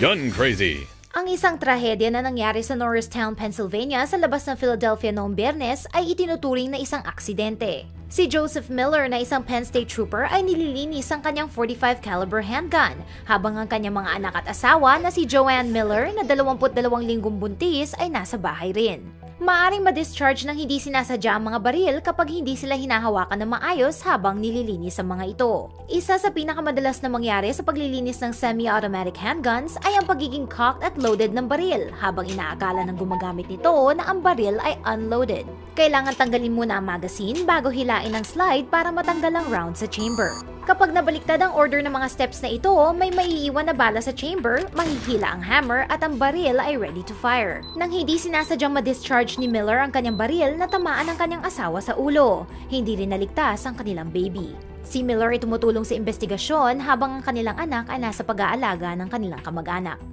Gun Crazy. Ang isang trahedya na nangyari sa Norristown, Pennsylvania sa labas ng Philadelphia noong Biyernes ay itinuturing na isang aksidente. Si Joseph Miller na isang Penn State Trooper ay nililinis ang kanyang .45 caliber handgun, habang ang kanyang mga anak at asawa na si Joanne Miller na 22 linggong buntis ay nasa bahay rin. Maaring ma-discharge ng hindi sinasadya ang mga baril kapag hindi sila hinahawakan ng maayos habang nililinis ang mga ito. Isa sa pinakamadalas na mangyari sa paglilinis ng semi-automatic handguns ay ang pagiging cocked at loaded ng baril habang inaakala ng gumagamit nito na ang baril ay unloaded. Kailangan tanggalin muna ang magazine bago hilain ang slide para matanggal ang round sa chamber. Kapag nabaliktad ang order ng mga steps na ito, may maiiwan na bala sa chamber, mahihila ang hammer at ang baril ay ready to fire. Nang hindi sinasadyang ma-discharge ni Miller ang kanyang baril, natamaan ang kanyang asawa sa ulo. Hindi rin naligtas ang kanilang baby. Si Miller ay tumutulong sa investigasyon habang ang kanilang anak ay nasa pag-aalaga ng kanilang kamag-anak.